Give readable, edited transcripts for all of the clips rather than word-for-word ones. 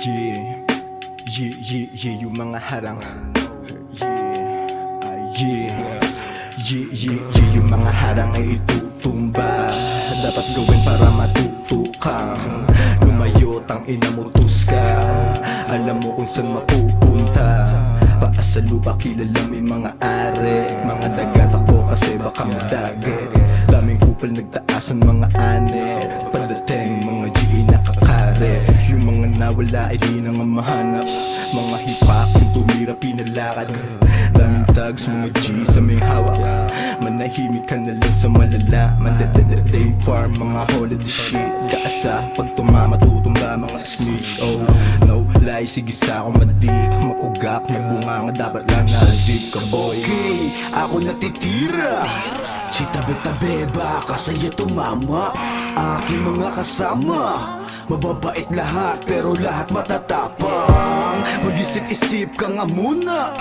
Yeah, yeah, yeah, yeah, yung mga harang. Yeah, yeah, yeah, yeah, yeah, yung mga harang ay itutumba. Dapat gawin para matuto kang lumayo, tangina mo ka. Alam mo kung saan mapupunta. Paas sa lupa, kilala may mga are. Mga dagatakbo kasi baka madagit. Daming kupal nagtaasan mga ane. Pagdating mga G nakakare. Yung mga nawala ay di na nga mahanap. Mga hip-hop yung tumira pinalakad. Daming tags mga G sa may hawak. Manahimik ka na lang sa malalaman. Dame farm mga holiday shit. Kaasa pag tumama tutumba mga snitch. Oh no lie, sige sa akong madik. Mapugak may bunga nga dapat lang na-zip ka boy. Okay, ako natitira. Si tabi-tabi baka sa'yo tumama. Aking mga kasama mababait lahat pero lahat matatapang. Mag-isip-isip ka nga muna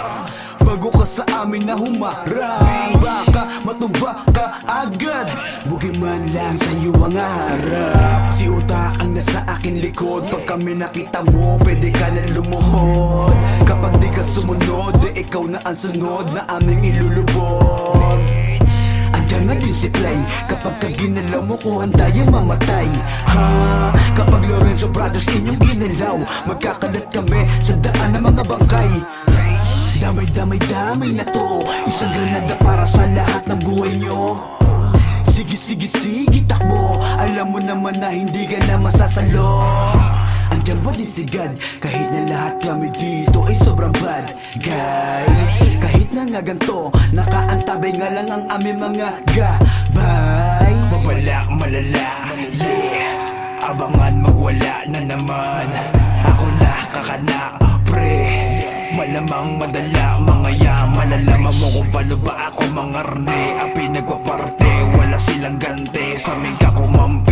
bago ka sa amin na humarang. Baka matumba ka agad, bugi man lang sa'yo ang harap. Si utak ang nasa akin likod. Pag kami nakita mo, pwede ka na lumuhod. Kapag di ka sumunod, di ikaw na ang sunod na aming ilulubog. Andiyan nga discipline, kapag ka ginalaw mo ko handa yung mamatay. Ha? Kapag Lorenzo Brothers inyong ginalaw, magkakalat kami sa daan ng mga bangkay. Damay na to, isang granada para sa lahat ng buhay nyo. Sige takbo, alam mo naman na hindi ka na masasalo. Andiyan ba din si God, kahit na lahat kami dito ay sobrang bad guy. Kahit na nga ganito, nakaantabay nga lang ang aming mga gabay. Mabala, malala, yeah. Abangan magwala na naman. Ako na kakana, pre. Malamang madala, mga ya. Malalaman mo kung paano ba ako mangarne. Ang pinagpaparte, wala silang gante. Sa aming kakumampi